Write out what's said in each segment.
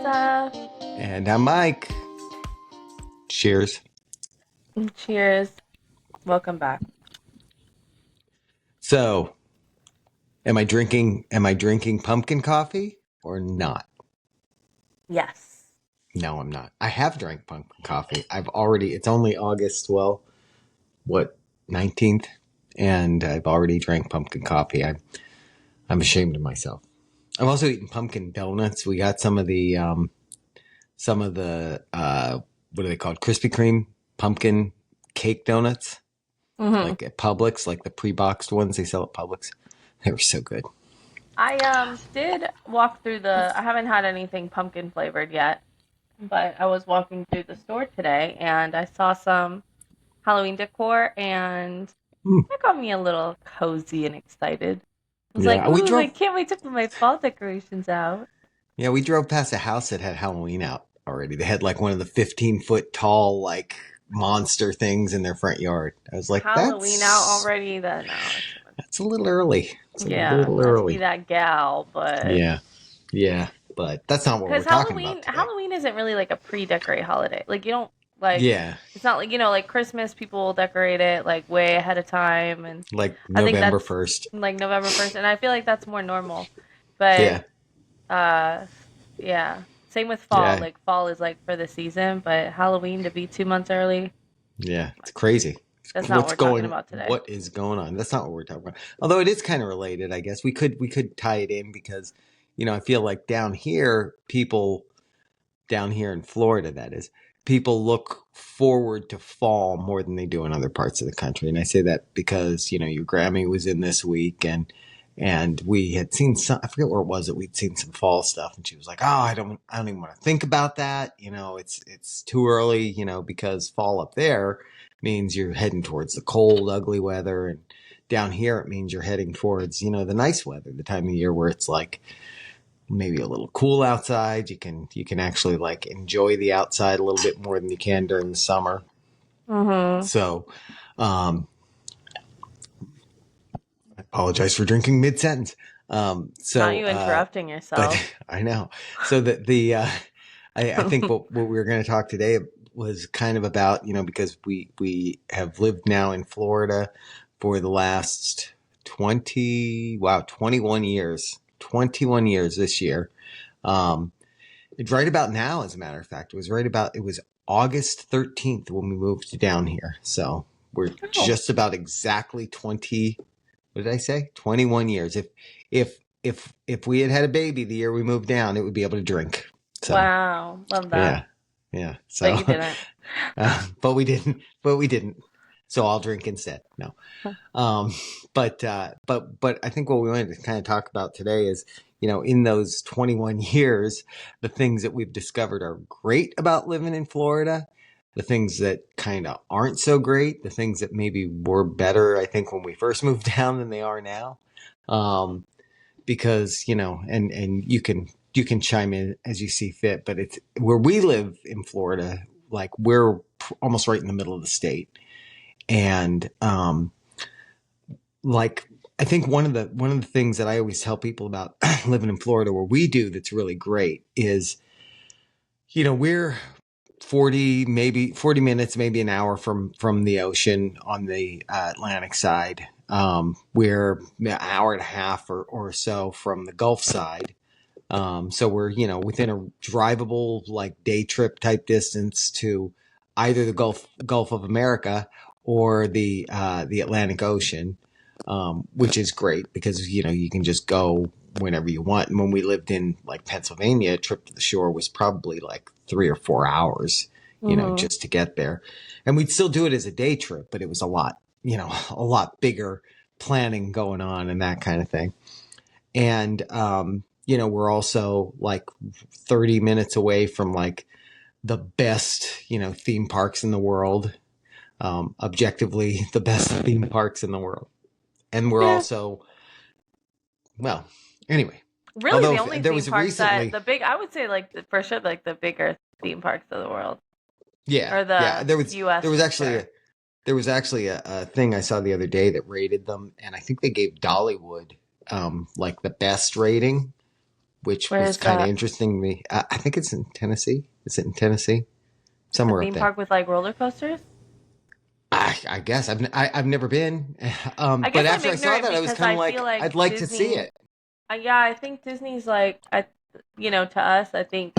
Lisa. And I'm Mike. Cheers. Cheers. Welcome back. So, am I drinking pumpkin coffee or not? Yes. No, I'm not. I have drank pumpkin coffee. It's only August, what, 19th? And I've already drank pumpkin coffee. I'm ashamed of myself. I'm also eating pumpkin donuts. We got some of the what are they called? Krispy Kreme pumpkin cake donuts. hmm Like at Publix, like the pre-boxed ones they sell at Publix. They were so good. I did walk through I haven't had anything pumpkin flavored yet, but I was walking through the store today and I saw some Halloween decor and Hmm. that got me a little cozy and excited. I was like, Yeah, we ooh, I drove. can't wait to put my fall decorations out. Yeah, we drove past a house that had Halloween out already. They had like one of the 15-foot tall like monster things in their front yard. I was like, Halloween out that's already? Then no, it's that's a little early. It's a yeah, little must be early. that gal, but Yeah, yeah, but that's not what because we're talking about Halloween today. Halloween isn't really like a pre-decorate holiday. Like you don't like Yeah, it's not like like Christmas people will decorate it like way ahead of time and like I think November that's 1st. like November 1st and I feel like that's more normal. But Yeah, uh yeah, same with fall. yeah, Like fall is like for the season, but Halloween to be 2 months early, yeah. It's crazy. that's not what we're talking about today. What is going on? That's not what we're talking about. Although it is kind of related, I guess. We could tie it in because, I feel like down here in Florida, that is, people look forward to fall more than they do in other parts of the country. And I say that because, your Grammy was in this week and we had seen some, I forget where it was that we'd seen some fall stuff. And she was like, oh, I don't even want to think about that. It's too early, because fall up there means you're heading towards the cold, ugly weather. And down here, it means you're heading towards, the nice weather, the time of year where it's like, maybe a little cool outside. You can actually like enjoy the outside a little bit more than you can during the summer. Mhm. So, um, I apologize for drinking mid sentence. Um, Not so, you uh, interrupting but yourself. I know. So I think what we were going to talk today was kind of about, because we have lived now in Florida for the last 21 years, 21 years this year. Um, It's right about now, as a matter of fact. It was August 13th when we moved down here. So we're Oh, just about exactly 20, what did I say? 21 years. If we had had a baby the year we moved down, it would be able to drink. So wow. Love that. yeah, yeah. But So, you didn't. but we didn't. So I'll drink instead. No. Um, but I think what we wanted to kind of talk about today is, in those 21 years, the things that we've discovered are great about living in Florida, the things that kind of aren't so great, the things that maybe were better, I think, when we first moved down than they are now. Um, because, and you can chime in as you see fit, but it's where we live in Florida, like we're almost right in the middle of the state. And, like I think one of the things that I always tell people about living in Florida where we do that's really great is, we're 40 minutes, maybe an hour from the ocean on the Atlantic side. We're an hour and a half or so from the Gulf side. So we're, within a drivable like day trip type distance to either the Gulf of America or the Atlantic Ocean, which is great because you can just go whenever you want. And when we lived in like Pennsylvania, a trip to the shore was probably like 3 or 4 hours, Mhm. just to get there. And we'd still do it as a day trip, but it was a lot bigger planning going on and that kind of thing. And we're also like 30 minutes away from like the best, theme parks in the world. Objectively, the best theme parks in the world. And we're Yeah. also, well, anyway, Really, although the only there theme was parks that recently, the big, I would say, like for sure, like the bigger theme parks of the world yeah, or yeah, the there U.S. was for actually sure. a thing I saw the other day that rated them, and I think they gave Dollywood like the best rating. which Where was is kind of that? interesting to me. I think it's in Tennessee. Is it in Tennessee? A Somewhere up theme there. park with like roller coasters? I guess I've never been, I but guess I'm after I saw ignorant that, I was because kind of I feel like, like I'd like to see Disney. it. Yeah, I think Disney's like, to us, I think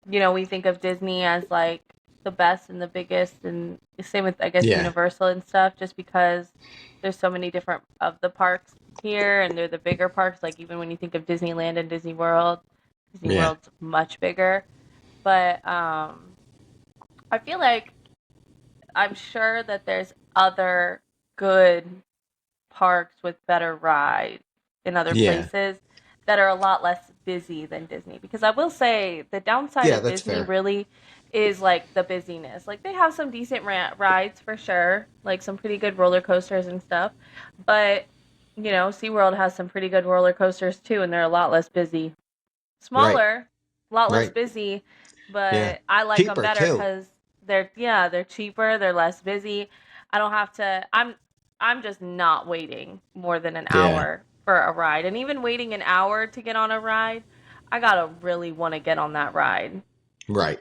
we think of Disney as like the best and the biggest, and same with I guess Yeah, Universal and stuff, just because there's so many different of the parks here, and they're the bigger parks. Like even when you think of Disneyland and Disney yeah, World's much bigger. But I feel like I'm sure that there's other good parks with better rides in other yeah, places that are a lot less busy than Disney. Because I will say the downside yeah. of That's Disney fair. really is like the busyness. Like they have some decent rides for sure, like some pretty good roller coasters and stuff. But SeaWorld has some pretty good roller coasters too, and they're a lot less busy. Right, Smaller, a lot less right. busy, Yeah, but I like them cheaper better too. because they're cheaper, they're less busy. I don't have to. I'm just not waiting more than an Yeah, hour for a ride, and even waiting an hour to get on a ride, I gotta really want to get on that ride. right,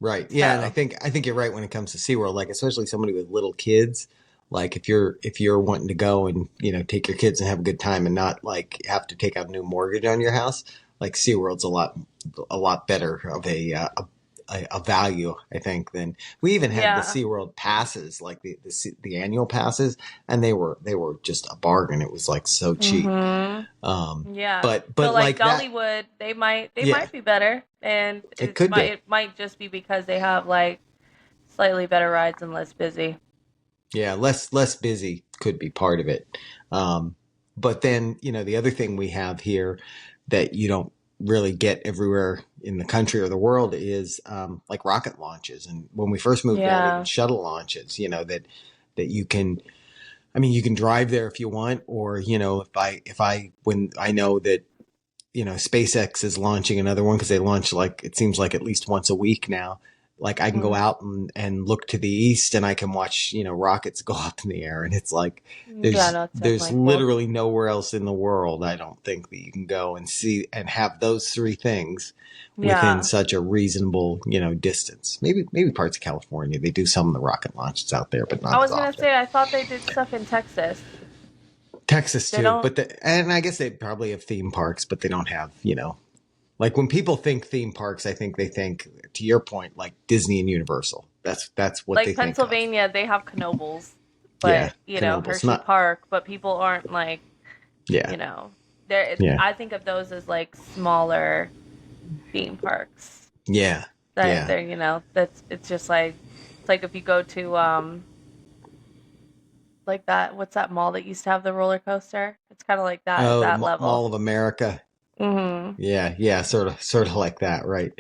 right. Yeah, and So I think you're right when it comes to SeaWorld. Like especially somebody with little kids. Like if you're wanting to go and take your kids and have a good time and not like have to take out a new mortgage on your house, like SeaWorld's a lot better of a value, I think, than we even had the yeah, SeaWorld passes, like the annual passes, and they were just a bargain. It was like so cheap. mhm, yeah. So But like like that, Dollywood, they yeah, might be better, and it could be. it might just be because they have like slightly better rides and less busy. Yeah, less busy could be part of it. Um, but then, the other thing we have here that you don't really get everywhere in the country or the world is like rocket launches. And when we first moved down, even Yeah. shuttle launches, that you can, I mean, you can drive there if you want, or, when I know that SpaceX is launching another one because they launch like it seems like at least once a week now. Like I can go Mhm. out and look to the east and I can watch rockets go up in the air, and it's like Yeah, there's no, it's there's definitely cool. literally nowhere else in the world I don't think that you can go and see and have those three things within Yeah. such a reasonable distance. Maybe parts of California they do some of the rocket launches out there, but I not as was gonna often. say I thought they did stuff in Texas. Texas They too, don't and I guess they probably have theme parks, but they don't have like when people think theme parks, I think they think, to your point, like Disney and Universal. That's what they like think of. Pennsylvania, they have Knobles, Yeah, but Knoebels. Hershey Not. Park, but people aren't like, Yeah, you know, there yeah, I think of those as like smaller theme parks yeah, that yeah. that's it's just like it's like if you go to like that what's that mall that used to have the roller coaster? It's kind of like that at Oh, that level. Mall of America. Mhm. Yeah, yeah, sort of like that, right?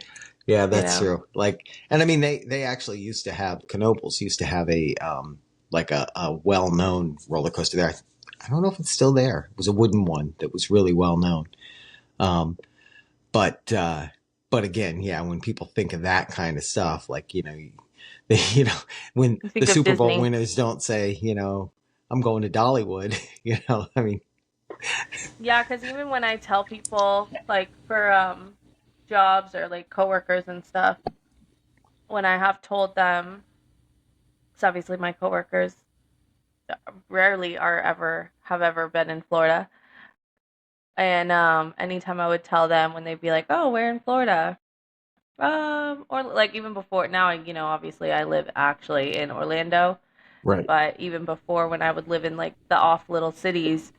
Yeah, You that's know. true. Like, and I mean, they actually used to have Knoebels used to have a like a well known roller coaster there. I don't know if it's still there. It was a wooden one that was really well known. Um, But but again, yeah, when people think of that kind of stuff, like they, when You the think of Super Bowl Disney. winners don't say, I'm going to Dollywood, I mean, Yeah, because even when I tell people, like for jobs or like coworkers and stuff, when I have told them, because obviously my coworkers rarely are ever have ever been in Florida, and anytime I would tell them when they'd be like, "Oh, we're in Florida," or like even before now, obviously I live actually in Orlando, right, but even before when I would live in like the off little cities,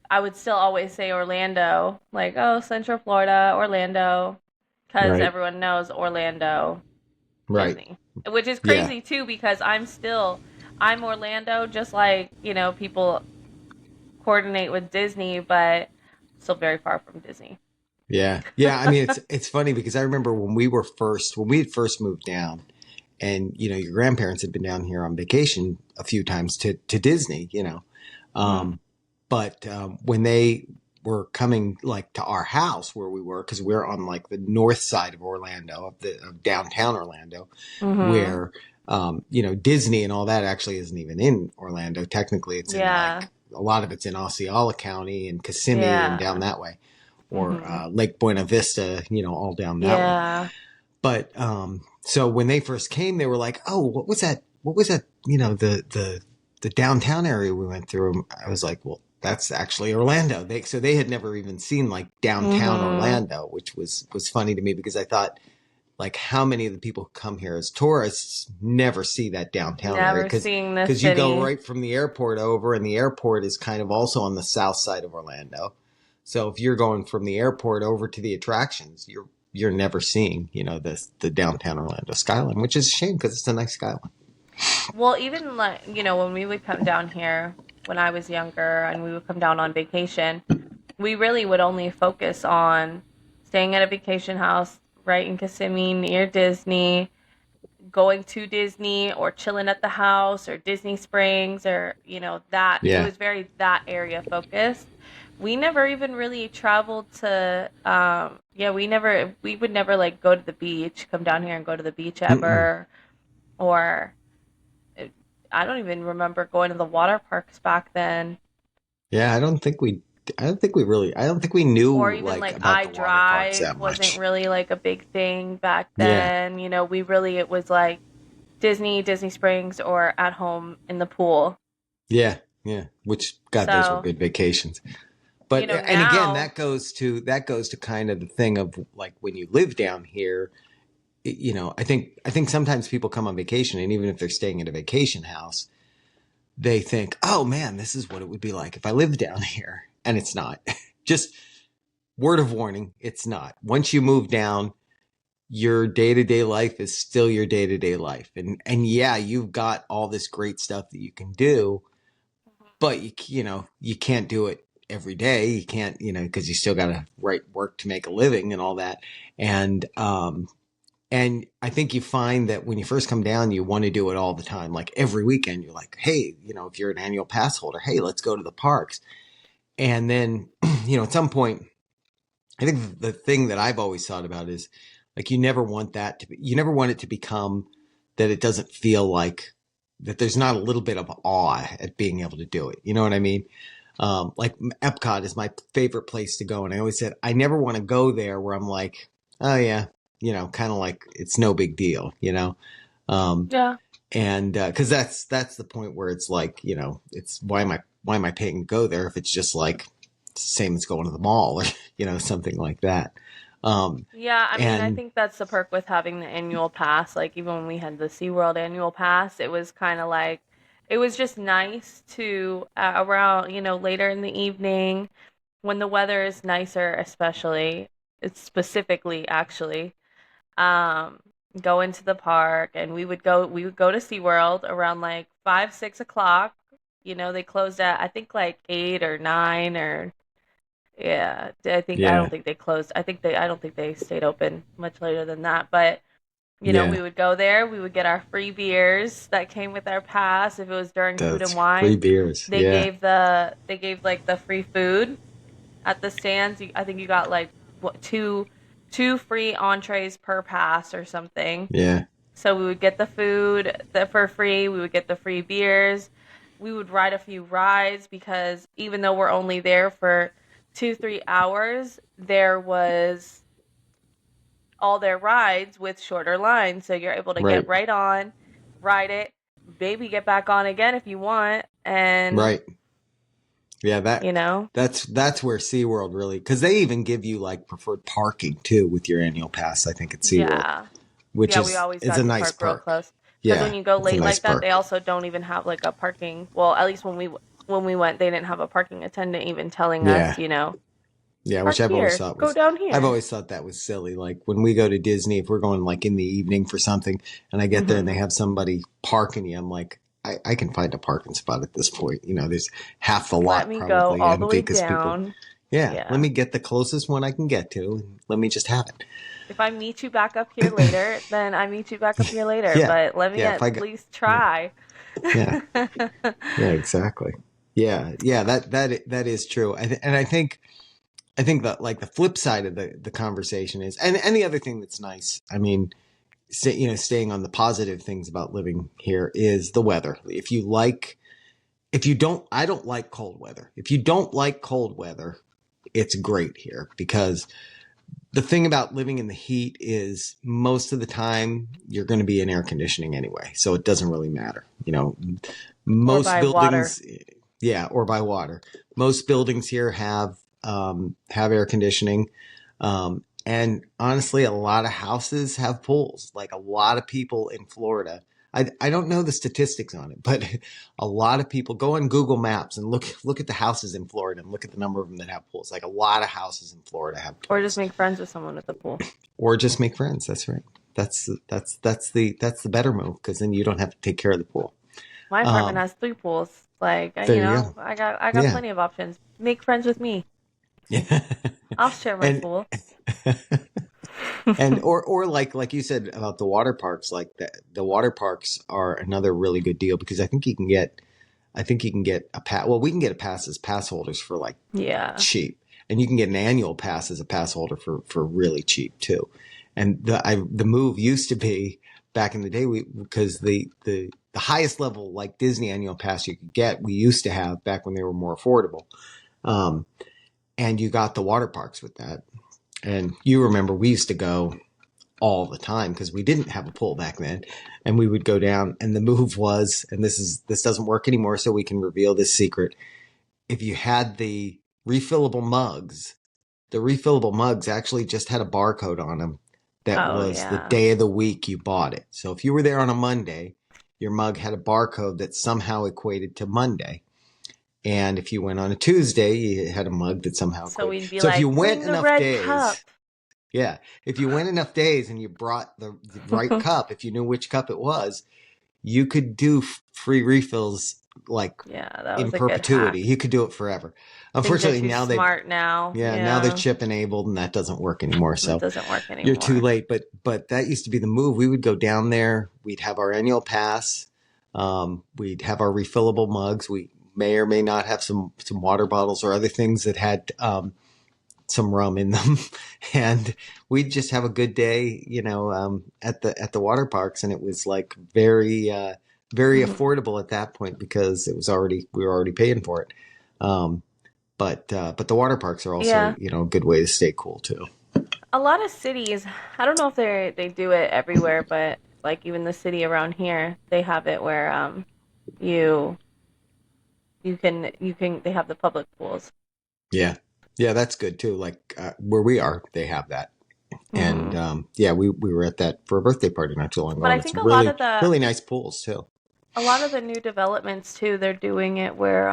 I would still always say Orlando, like, oh, Central Florida, Orlando, because right, everyone knows Orlando, right, Disney, which is yeah, crazy too, because I'm Orlando, just like, people coordinate with Disney, but still very far from Disney. yeah, yeah. I mean, it's funny because I remember when we had first moved down, and your grandparents had been down here on vacation a few times to Disney, Hmm. Um, but when they were coming like to our house where we were, because we're on like the north side of Orlando, of downtown Orlando, Hmm. where Disney and all that actually isn't even in Orlando. Technically, it's in Yeah. like a lot of it's in Osceola County and Kissimmee and down Yeah. that way. Mhm. Lake Buena Vista, all down that way. Yeah. But so when they first came, they were like, "Oh, what was that? What was that? The downtown area we went through." I was like, "Well, that's actually Orlando." They had never even seen like downtown Mhm. Orlando, which was funny to me because I thought like how many of the people who come here as tourists never see that downtown area Never seeing the because you go city. right from the airport over, and the airport is kind of also on the south side of Orlando. So if you're going from the airport over to the attractions, you're never seeing the downtown Orlando skyline, which is a shame because it's a nice skyline. Well, even like, when we would come down here when I was younger and we would come down on vacation, we really would only focus on staying at a vacation house right in Kissimmee near Disney, going to Disney or chilling at the house or Disney Springs or, that it Yeah. was very that area focused. We never even really traveled to yeah, we would never like go to the beach, come down here and go to the beach Mm-mm. ever or I don't even remember going to the water parks back then. Yeah, I don't think we Or knew even like like about I the water parks Drive that wasn't much. really like a big thing back Yeah. then. It was like Disney Springs, or at home in the pool. Yeah. Yeah. Which, God, those were So, good vacations. But and again, now, that goes to kind of the thing of like when you live down here, I think sometimes people come on vacation, and even if they're staying at a vacation house, they think, "Oh man, this is what it would be like if I lived down here." And it's not. Just word of warning, it's not. Once you move down, your day-to-day life is still your day-to-day life. And yeah, you've got all this great stuff that you can do, but you can't do it every day. You can't, because you still got to write work to make a living and all that. And I think you find that when you first come down, you want to do it all the time. Like every weekend, you're like, hey, if you're an annual pass holder, hey, let's go to the parks. And then, at some point, I think the thing that I've always thought about is like you never want it to become that it doesn't feel like that there's not a little bit of awe at being able to do it. You know what I mean? Like Epcot is my favorite place to go. And I always said, I never want to go there where I'm like, oh yeah, kind of like it's no big deal, Um, yeah. and because that's the point where it's like, it's why am I paying to go there if it's just like it's the same as going to the mall or something like that. Um, Yeah, I mean, I and think that's the perk with having the annual pass. Like, even when we had the SeaWorld annual pass, it was kind of like, it was just nice to, around, later in the evening when the weather is nicer, especially, it's specifically actually, um, go into the park and we would go to SeaWorld around like 5, 6 o'clock. They closed at, I think, like 8 or 9 or yeah, I don't yeah, think they closed. I don't think they stayed open much later than that. But, yeah, we would go there, we would get our free beers that came with our pass. If it was during Food and that's free Wine, beers. Yeah, they gave like the free food at the stands. I think you got like what two free entrees per pass or something. yeah, So we would get the food that for free. We would get the free beers. We would ride a few rides because even though we're only there for 2, 3 hours, there was all their rides with shorter lines. So you're able to get right, right on, ride it, maybe get back on again if you want. And, right. Yeah, you know, that's where SeaWorld really, because they even give you like preferred parking too with your annual pass. I think at SeaWorld, yeah. which Yeah, we is always is a got to nice park real perk. close. Because when Yeah, you go it's a late nice like that, they perk. also don't even have like a parking. Well, at least when we went, they didn't have a parking attendant even telling us, Yeah, yeah, which park here, go down I've here. always thought that was silly. Like when we go to Disney, if we're going like in the evening for something, and I get there and Hmm. they have somebody parking you, I'm like, I can find a parking spot at this point. There's half the Let lot me go probably all the empty way because people, down. yeah, let Yeah. me get the closest one I can get to, and let me just have If I meet you back up here later, then I meet you back up it. here later. Yeah, But let me yeah. If at I got, least yeah, try. yeah, yeah, exactly. Yeah, yeah. That is true. And I think that like the flip side of the conversation is, and the other thing that's nice. I mean, staying on the positive things about living here is the weather. If you don't, I don't like cold weather. If you don't like cold weather, it's great here because the thing about living in the heat is most of the time you're going to be in air conditioning anyway. So it doesn't really matter. Or Most by water. buildings, yeah, or by water. Most buildings here have air conditioning. And honestly, a lot of houses have pools. Like a lot of people in Florida, I don't know the statistics on it, but a lot of people go on Google Maps and look at the houses in Florida and look at the number of them that have pools. Like a lot of houses in Florida have Or just pools, make friends with someone with a pool. or just make friends. That's right. That's the better move because then you don't have to take care of the pool. My apartment Um, has 3 pools. Like, there you go. I got Yeah, plenty of options. Make friends with me. yeah, I'll share my and pool. and or like you said about the water parks, like the water parks are another really good deal because I think you can get a pass. Well, we can get a pass as pass holders for like Yeah. cheap, and you can get an annual pass as a pass holder for really cheap too. And the move used to be back in the day, because the highest level like Disney annual pass you could get, we used to have back when they were more affordable. Um, and you got the water parks with that. And you remember we used to go all the time because we didn't have a pool back then, and we would go down. And the move was, and this doesn't work anymore, so we can reveal this secret. If you had the refillable mugs actually just had a barcode on them that Oh, was the yeah. day of the week you bought it. So if you were there on a Monday, your mug had a barcode that somehow equated to Monday. And if you went on a Tuesday, you had a mug that somehow So equated. we'd be So if you like, went bring the enough red cup. days, yeah, if you went enough days and you brought the right cup, if you knew which cup it was, you could do free refills like Yeah, that in was a good perpetuity. hack. You could do it forever. Things are Unfortunately, too now they've smart now. yeah, now they're Yeah. chip enabled and that doesn't work anymore. It So doesn't work you're too anymore. late. But that used to be the move. We would go down there. We'd have our annual pass. We'd have our refillable mugs. We may or may not have some water bottles or other things that had some rum in them, and we'd just have a good day, at the water parks, and it was like very Mhm. affordable at that point because we were already paying for it. Um, but the water parks are also Yeah. a good way to stay cool too. A lot of cities, I don't know if they do it everywhere, but like even the city around here, they have it where you you can they have the public pools. Yeah, yeah, that's good too. Like where we are, they have that, and Hmm. yeah, we were at that for a birthday party not too long ago, But I and it's think a lot really of the really nice pools too. a lot of the new developments too, they're doing it where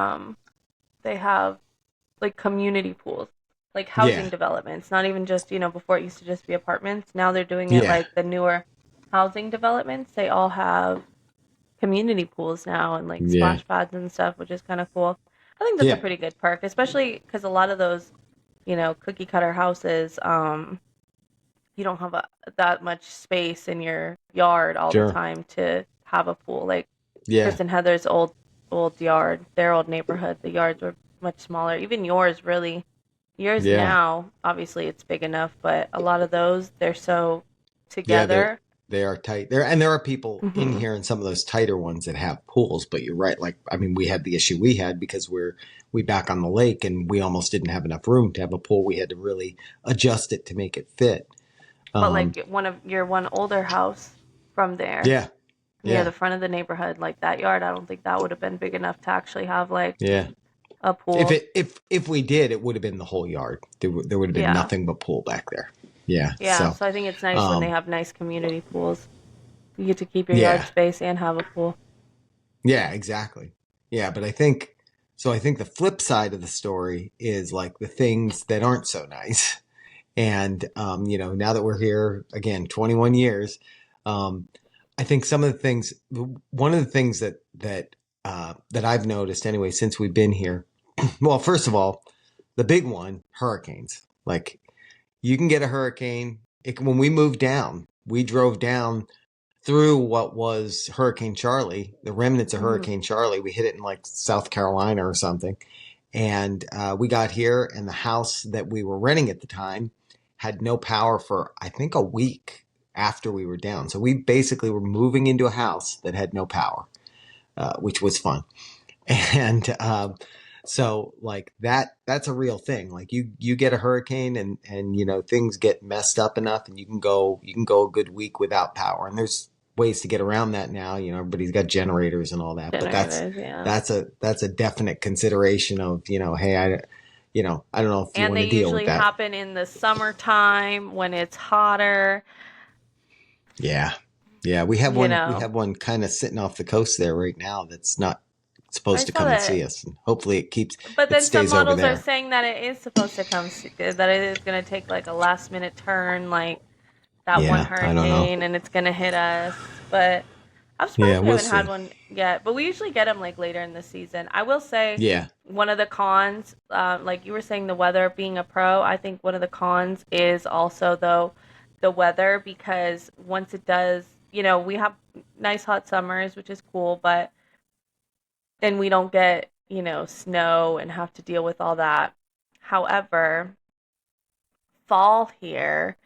they have like community pools, like housing Yeah, developments, not even just, before it used to just be apartments. Now they're doing it yeah, like the newer housing developments. They all have community pools now and like yeah, splash pads and stuff, which is kind of cool. I think that's a yeah, pretty good perk, especially because a lot of those, cookie cutter houses, you don't have that much space in your yard all the sure, time to have a pool. Like yeah, Chris and Heather's old yard, their old neighborhood, the yards were much smaller. Even yours, really. Yours yeah. now, obviously it's big enough, but a lot of those, they're so Yeah, together. they are tight. There are people in Hmm. here in some of those tighter ones that have pools, but you're right. Like I mean, we had the issue we had because we back on the lake and we almost didn't have enough room to have a pool. We had to really adjust it to make it fit. But Um, like one older house from there, yeah, near yeah, the front of the neighborhood, like that yard, I don't think that would have been big enough to actually have like yeah. a If pool. it if we did, it would have been the whole yard. There would have been Yeah. nothing but pool back there. Yeah. Yeah, So, so I think it's nice when they um, have nice community pools. You get to keep your yard yeah, space and have a pool. yeah, exactly. Yeah, but I think so. I think the flip side of the story is like the things that aren't so nice. And, now that we're here again, 21 years, um, I think one of the things that I've noticed anyway, since we've been here, well, first of all, the big one, hurricanes. Like you can get a hurricane. When we moved down, we drove down through what was Hurricane Charlie, the remnants of Hmm. Hurricane Charlie. We hit it in like South Carolina or something. And we got here, and the house that we were renting at the time had no power for, I think, a week after we were down. So we basically were moving into a house that had no power, which was fun. And So like that's a real thing. Like you get a hurricane and you know things get messed up enough and you can go a good week without power. And there's ways to get around that now. You know, everybody's got generators and all that. But that's Generators, yeah. that's a that's a definite consideration of, you know, hey, I don't know if you And want they to deal with usually that. happen in the summertime when it's hotter, Yeah. Yeah, you we know. have one kind of sitting off the coast there right now that's not I supposed to saw come and that. see us. And hopefully But it then some stays over models are there. saying that it is supposed to that it is going to take like a last minute turn, like that one Yeah, I don't know. hurricane, and it's going to hit us. But I'm Yeah, surprised we we'll haven't had see. one yet. But we usually get them like later in the season. I will say Yeah. one of the cons, like you were saying, the weather being a pro, I think one of the cons is also, though, the weather because once it does, we have nice hot summers, which is cool, but then we don't get, snow and have to deal with all that. However, fall here,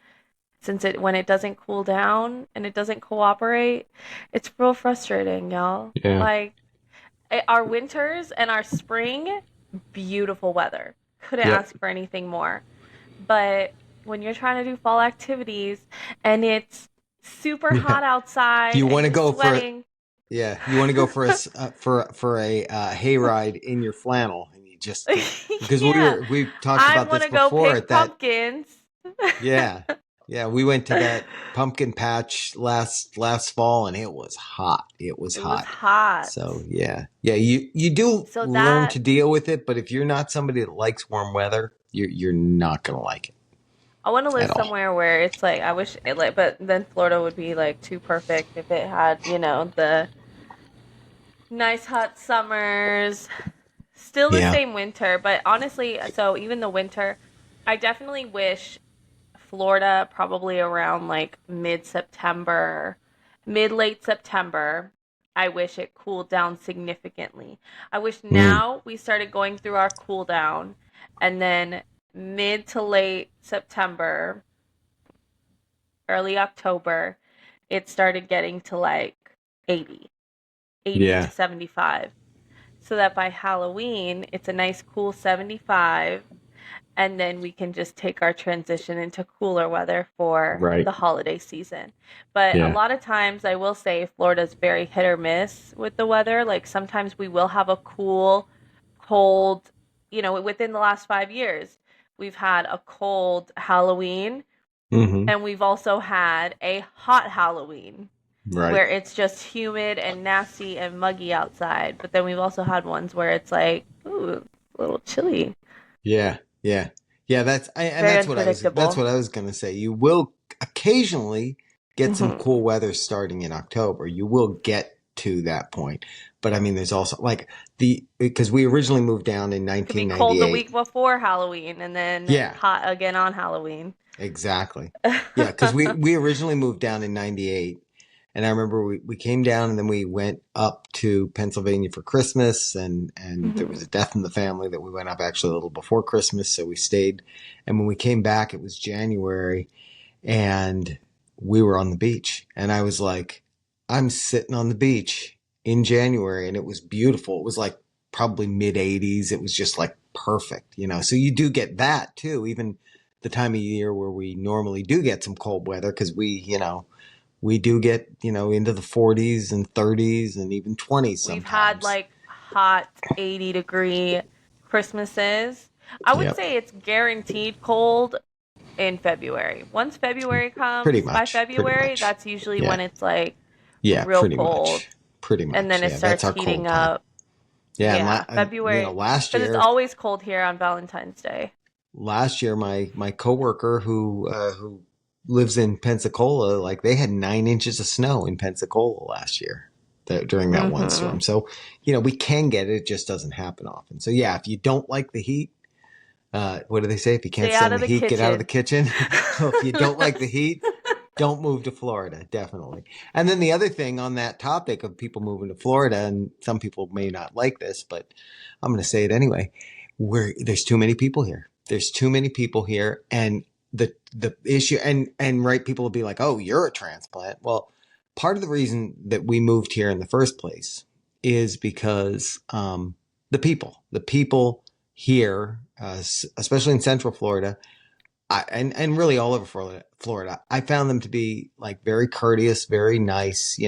since it when it doesn't cool down and it doesn't cooperate, it's real frustrating, y'all. Yeah. Like our winters and our spring, beautiful weather. Couldn't Yep. ask for anything more. But when you're trying to do fall activities and it's super Yeah. hot outside You and want to you're go for sweating, Yeah, you want to go for for a hayride in your flannel, and you just because yeah, we talked I about want this to go before pick at that. pumpkins. Yeah, yeah, we went to that pumpkin patch last fall, and it was hot. It was It was hot. hot. So yeah, yeah, you do So learn that to deal with it, but if you're not somebody that likes warm weather, you're not gonna like it I want to live at all. somewhere where it's like I wish it like, but then Florida would be like too perfect if it had, the nice hot summers, still the Yeah. same winter, but honestly, so even the winter, I definitely wish Florida probably around like mid-September, mid-late September. I wish it cooled down significantly. I wish Mm, now we started going through our cool down and then mid to late September, early October, it started getting to like 80, 80 to yeah. 75. So that by Halloween, it's a nice cool 75, and then we can just take our transition into cooler weather for Right. the holiday season. But a Yeah. lot of times, I will say Florida's very hit or miss with the weather. Like sometimes we will have a cool, cold, within the last 5 years, we've had a cold Halloween, Hmm. and we've also had a hot Halloween Right. where it's just humid and nasty and muggy outside. But then we've also had ones where it's like, ooh, a little chilly. Yeah, yeah, yeah. And Very that's unpredictable. what I was going to say. You will occasionally get some Hmm. cool weather starting in October. You will get to that point, but I mean, there's also like the because we originally moved down in Could be cold the week 1998. before Halloween and then Yeah, hot again on Halloween. exactly. Yeah, because we originally moved down in '98, and I remember we came down and then we went up to Pennsylvania for Christmas, and there Hmm. was a death in the family that we went up actually a little before Christmas, so we stayed. And when we came back, it was January, and we were on the beach, and I was like, I'm sitting on the beach in January, and it was beautiful. It was like probably mid 80s. It was just like perfect, you know. So you do get that too, even the time of year where we normally do get some cold weather because we do get, into the 40s and 30s and even 20s We've had sometimes. like hot 80-degree Christmases. I would Yep. say it's guaranteed cold in February. Once February Pretty comes, by much. Pretty February, much. that's usually when Yeah. it's like Yeah, real pretty cold. much. Pretty And then much. it Yeah, that's starts our heating cold time. up. Yeah, Yeah, and February, last because it's year, always cold here on Valentine's Day. my coworker who lives in Pensacola, like they had 9 inches of snow in Pensacola last year during that one Hmm. storm. So, we can get it; it just doesn't happen often. So, yeah, if you don't like the heat, what do they say? If you can't Stay out stand of the the heat, get out of the kitchen. kitchen. So, if you don't like the heat, don't move to Florida, definitely. And then the other thing on that topic of people moving to Florida, and some people may not like this, but I'm going to say it anyway. There's too many people here. There's too many people here, and the issue, and right, people will be like, "Oh, you're a transplant." Well, part of the reason that we moved here in the first place is because the people here, especially in Central Florida, and really all over Florida, I found them to be like very courteous, very nice.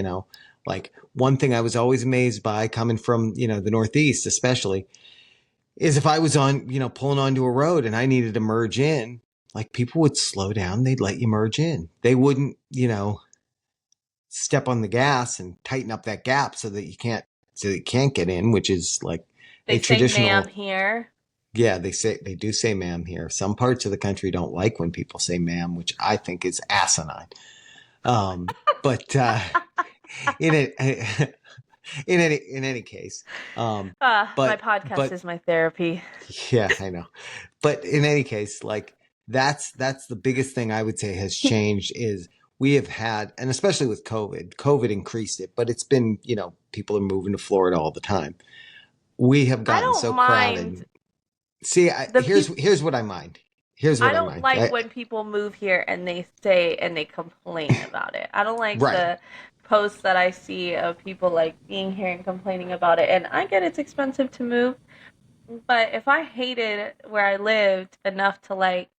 Like one thing I was always amazed by coming from the Northeast, especially, is if I was on pulling onto a road and I needed to merge in, like people would slow down, they'd let you merge in. They wouldn't step on the gas and tighten up that gap so that you can't get in, which is like They a say ma'am traditional. here. Yeah, they do say ma'am here. Some parts of the country don't like when people say ma'am, which I think is asinine. But in it, in any case, My but podcast but is my therapy. yeah, I know. But in any case, like that's the biggest thing I would say has changed is we have had, and especially with COVID increased it, but it's been, people are moving to Florida all the time. We have I gotten don't so crowded. mind See, the here's people. here's what I mind. Here's I what I don't mind. like when people move here and they say and they complain about it. I don't like Right, the posts that I see of people like being here and complaining about it. And I get it's expensive to move, but if I hated where I lived enough to like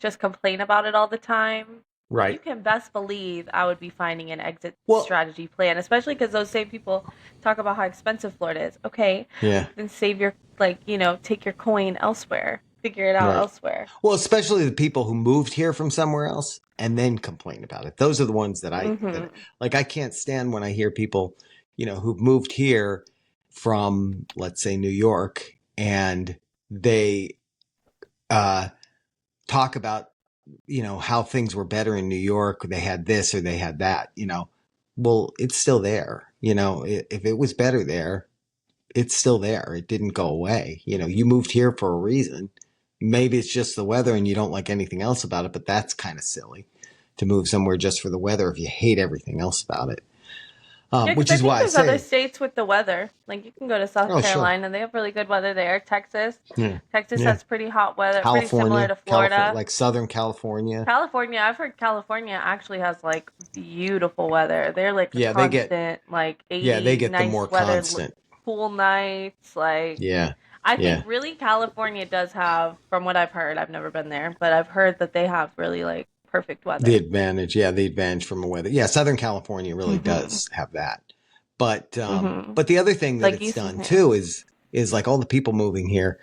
just complain about it all the time, you right. can best believe I would be finding an exit Well, strategy plan, especially because those same people talk about how expensive Florida is. Okay, yeah, then save your, like, take your coin elsewhere, figure it out right. elsewhere. Well, especially the people who moved here from somewhere else and then complain about it. Those are the ones that Hmm. like I can't stand when I hear people, who've moved here from, let's say, New York, and they uh talk about, how things were better in New York, they had this or they had that. Well, it's still there. If it was better there, it's still there. It didn't go away. You moved here for a reason. Maybe it's just the weather and you don't like anything else about it, but that's kind of silly to move somewhere just for the weather if you hate everything else about it. Yeah, because Which I is think why I there's other say, states with the weather. Like you can go to South oh, sure. Carolina, they have really good weather there. Texas, Yeah. Texas Yeah. has pretty hot weather, pretty similar California, to Florida. Like Southern California. California, I've heard California actually has like beautiful weather. They're like a Yeah, constant like they 80 get the more nice weather, constant. cool nights. Like Yeah. I think Yeah. really California does have, from what I've heard, I've never been there, but I've heard that they have really like perfect weather. The advantage from the weather. Yeah, Southern California really Mhm. does have that. But Mhm. but the other thing that Like it's you, done yeah. too is like all the people moving here,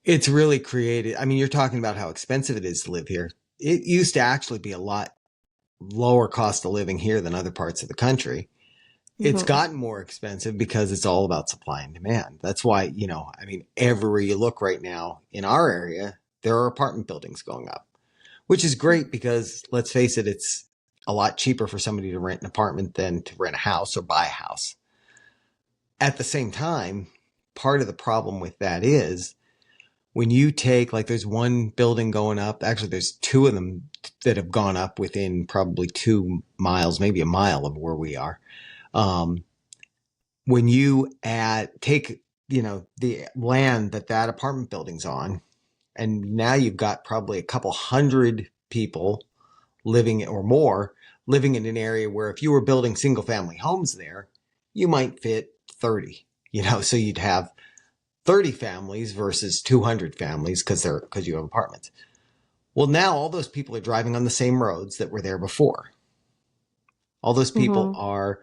it's really created. I mean, you're talking about how expensive it is to live here. It used to actually be a lot lower cost of living here than other parts of the country. It's Mhm. gotten more expensive because it's all about supply and demand. That's why, I mean, everywhere you look right now in our area, there are apartment buildings going up, which is great because let's face it, it's a lot cheaper for somebody to rent an apartment than to rent a house or buy a house. At the same time, part of the problem with that is when you take, like, there's one building going up, actually, there's two of them that have gone up within probably 2 miles, maybe a mile of where we are. Um, when you take, the land that apartment building's on, and now you've got probably a couple hundred people living or more living in an area where if you were building single family homes there, you might fit 30, so you'd have 30 families versus 200 families because you have apartments. Well, now all those people are driving on the same roads that were there before. All those people Mhm. are,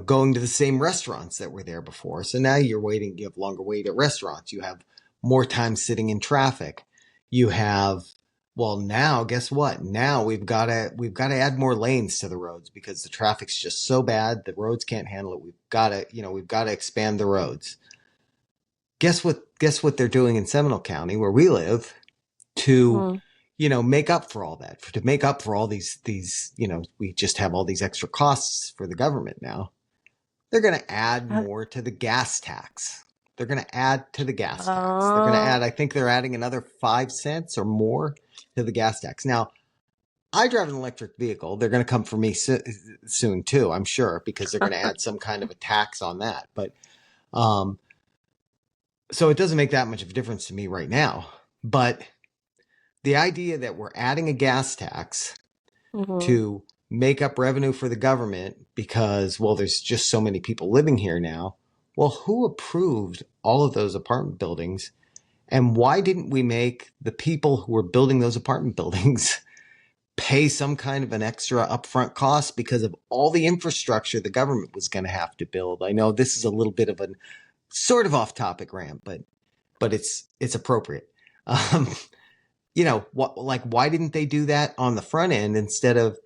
going to the same restaurants that were there before. So now you have longer wait at restaurants. You have more time sitting in traffic. You have, well, now guess what? Now we've got to add more lanes to the roads because the traffic's just so bad. The roads can't handle it. We've got to expand the roads. Guess what they're doing in Seminole County where we live to, Mhm. make up for all that, to make up for all these, we just have all these extra costs for the government now. They're going to add Uh, more to the gas tax. They're going to add to the gas tax. They're going to Oh. add, I think they're adding another 5 cents or more to the gas tax. Now, I drive an electric vehicle. They're going to come for me soon too, I'm sure, because they're going to add some kind of a tax on that. But um, so it doesn't make that much of a difference to me right now. But the idea that we're adding a gas tax Mhm. to make up revenue for the government because, well, there's just so many people living here now. well, who approved all of those apartment buildings? And why didn't we make the people who were building those apartment buildings pay some kind of an extra upfront cost because of all the infrastructure the government was going to have to build? I know this is a little bit of a sort of off topic rant, but it's appropriate. Um, what, like, why didn't they do that on the front end instead of,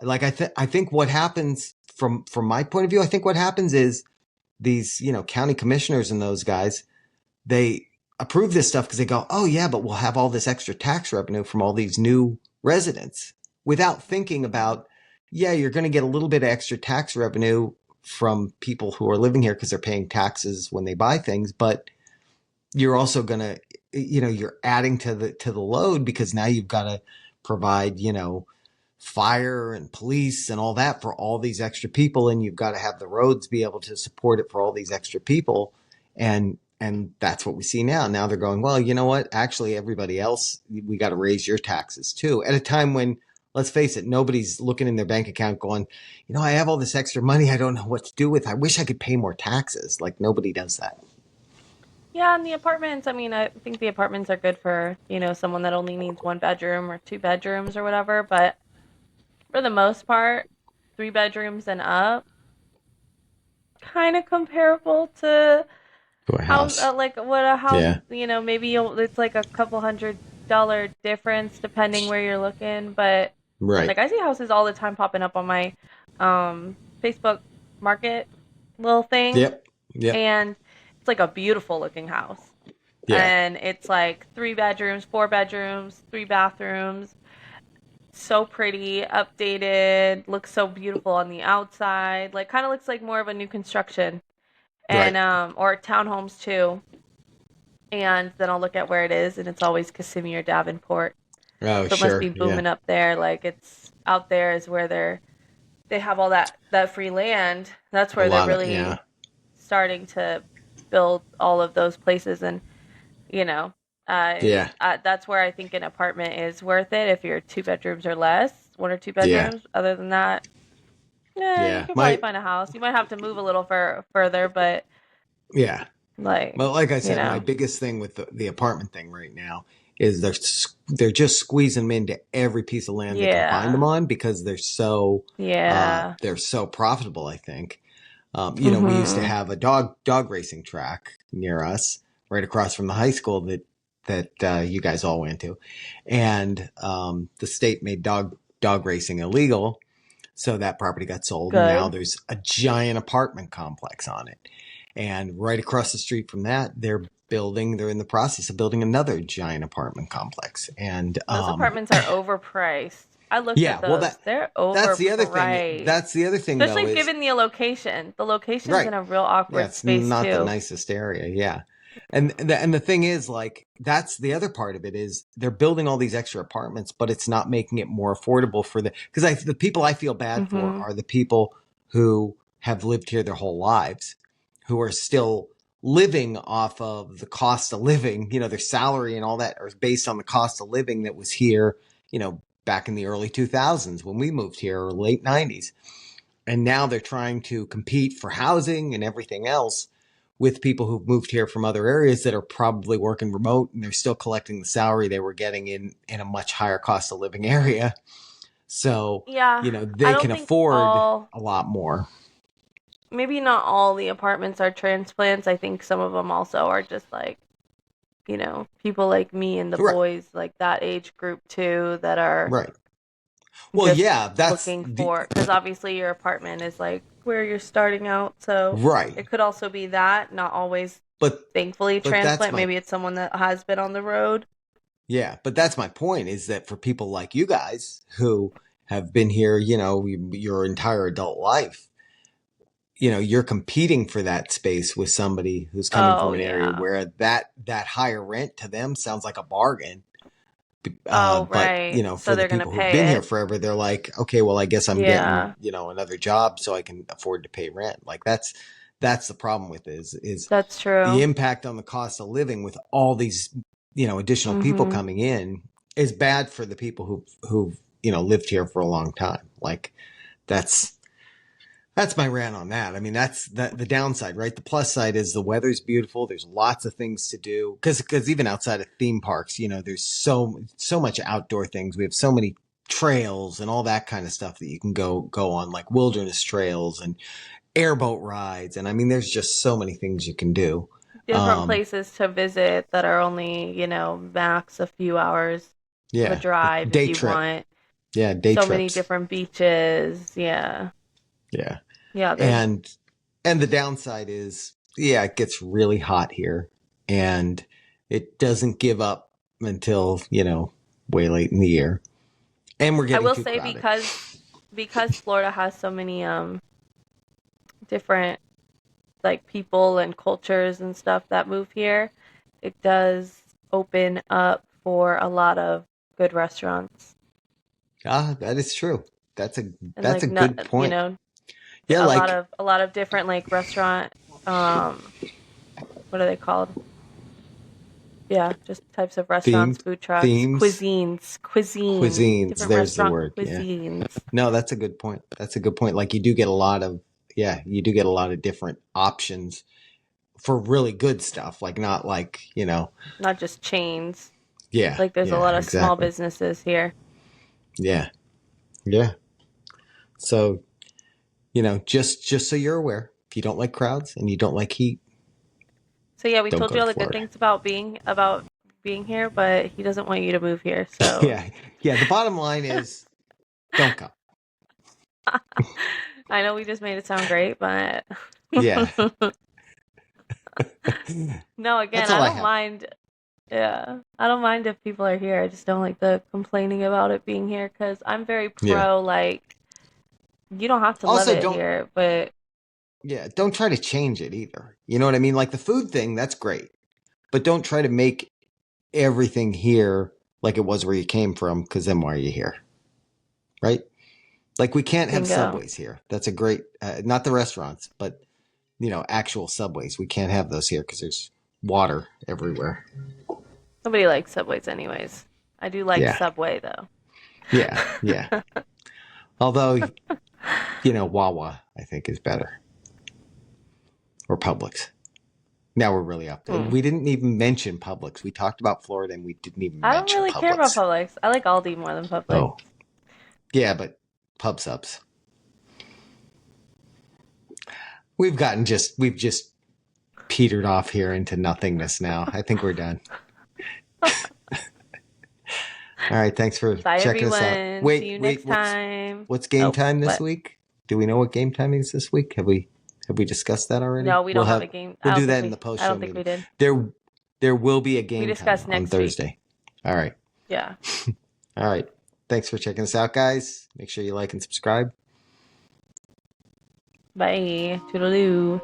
like, I think what happens from my point of view, I think what happens is these, county commissioners and those guys, they approve this stuff because they go, oh yeah, but we'll have all this extra tax revenue from all these new residents, without thinking about, yeah, you're going to get a little bit of extra tax revenue from people who are living here because they're paying taxes when they buy things, but you're also going to, you're adding to the load because now you've got to provide, fire and police and all that for all these extra people, and you've got to have the roads be able to support it for all these extra people. And that's what we see now. Now they're going, well, you know what, actually everybody else, we got to raise your taxes too, at a time when, let's face it, nobody's looking in their bank account going, I have all this extra money I don't know what to do with, I wish I could pay more taxes. Like, nobody does that. Yeah, and the apartments, I mean, I think the apartments are good for, someone that only needs one bedroom or two bedrooms or whatever, but for the most part, three bedrooms and up, kind of comparable to To a house, house. like what a house, Yeah. maybe it's like a couple $100 difference depending where you're looking, but Right. like I see houses all the time popping up on my Facebook market little thing, Yep. Yep. and it's like a beautiful looking house. Yeah. And it's like three bedrooms, four bedrooms, three bathrooms. So pretty, updated, looks so beautiful on the outside. Like kind of looks like more of a new construction. And Right. or townhomes too. And then I'll look at where it is and it's always Kissimmee or Davenport. Oh, So it must sure. be Yeah. booming up there. Like it's out there is where they have all that free land. That's A where they're lot of, yeah. really starting to build all of those places. And you know, Yeah. that's where I think an apartment is worth it if you're two bedrooms or less, one or two Yeah. bedrooms. Other than that, yeah, you Yeah. could probably find a house. You might have to move a little further, but Yeah. like, Well, like I you said, my know, biggest thing with the apartment thing right now is they're just squeezing them into every piece of land they can find them yeah, on because yeah, they're so profitable, I think. We used to mhm, have a dog racing track near us, right across from the high school that you guys all went to, and the state made dog racing illegal, so that property got sold, and now good. there's a giant apartment complex on it. And right across the street from that, they're in the process of building another giant apartment complex. And Those apartments are overpriced. I looked at yeah, well, those. They're that's the other thing. overpriced. That's the other thing though Especially is given the location. The location's right. in a real Yeah, awkward it's space not the too. nicest area. Yeah. And the thing is, like, that's the other part of it is they're building all these extra apartments, but it's not making it more affordable for because the people I feel bad for Mhm. are the people who have lived here their whole lives, who are still living off of the cost of living, their salary and all that are based on the cost of living that was here, back in the early 2000s when we moved here, or late 90s. And now they're trying to compete for housing and everything else with people who've moved here from other areas that are probably working remote, and they're still collecting the salary they were getting in a much higher cost of living area. So, Yeah, I they can don't think afford all, a lot more. maybe not all the apartments are transplants. I think some of them also are just like, people like me and the Right. boys, like that age group too, that are Right. Well, just yeah, that's looking the for, because obviously your apartment is like where you're starting out. So right. it could also be that, not always, But thankfully, that's transplant. my Maybe it's someone that has been on the road. yeah, but that's my point is that for people like you guys who have been here, your entire adult life, you're competing for that space with somebody who's coming from Oh, an area yeah. where that higher rent to them sounds like a bargain. Oh, But right. for So the they're going to people who've been pay here it. forever, they're like, okay, well, I guess I'm getting, Yeah, another job so I can afford to pay rent. Like that's the problem with it, is that's the true. impact on the cost of living with all these, additional people Mm-hmm. coming in is bad for the people who've lived here for a long time. Like that's That's my rant on that. I mean, that's the downside, right? The plus side is the weather's beautiful. There's lots of things to do because even outside of theme parks, there's so much outdoor things. We have so many trails and all that kind of stuff that you can go on, like wilderness trails and airboat rides, and I mean, there's just so many things you can do. Different Um, places to visit that are only, max a few hours of a yeah, drive if day you trip. want. Yeah, day So many trips. different beaches. Yeah. Yeah, Yeah, there's and the downside is, yeah, it gets really hot here, and it doesn't give up until way late in the year, and we're I getting will too say crowded. because Florida has so many different like people and cultures and stuff that move here, it does open up for a lot of good restaurants Ah, that is true. That's a and that's like a not, good point. Yeah, a lot like of different like restaurant um what are they called? Yeah, just types of restaurants, themed food trucks, themes, cuisines. different There's the restaurant word. Yeah. cuisines. No, that's a good point. That's a good point. Like, you do get a lot of, yeah, you do get a lot of different options for really good stuff. Like, not like, Not just chains. yeah, Like there's a yeah, lot of small exactly. businesses here. Yeah, yeah. So, just so you're aware, if you don't like crowds and you don't like heat, So yeah, we don't told go you to all the good Florida. things about being here, but he doesn't want you to move here. So Yeah, yeah. The bottom line is, don't come. I know we just made it sound great, but Yeah, no, that's again, all I I don't have. mind. Yeah, I don't mind if people are here. I just don't like the complaining about it being here because I'm very Yeah. pro, like, you don't have to love Also, it don't, here, but yeah, don't try to change it either. You know what I mean? Like the food thing, that's great, but don't try to make everything here like it was where you came from, because then why are you here? Right? Like, we can't have bingo. subways here. That's a great, not the restaurants, but actual subways. We can't have those here because there's water everywhere. Nobody likes Subways anyways. I do like Yeah, Subway though. yeah, yeah. Although, Wawa I think is better, or Publix. Now we're really up there. Hmm. We didn't even mention Publix. We talked about Florida and we didn't even I don't mention really care about Publix. Publix. I like Aldi more than Publix. Oh, yeah, but pub subs. We've just petered off here into nothingness now. I think we're done. All right, thanks for Bye checking us out. everyone. See Wait, you wait, next what's time. what's game Oh, time this what? week? Do we know what game time is this week? Have we discussed that already? No, we don't have a game. We'll do that in the post I show don't think meeting. we did. There will be a We game time discussed on next week. Thursday. All right. Yeah. All right. Thanks for checking us out, guys. Make sure you like and subscribe. Bye. Toodaloo.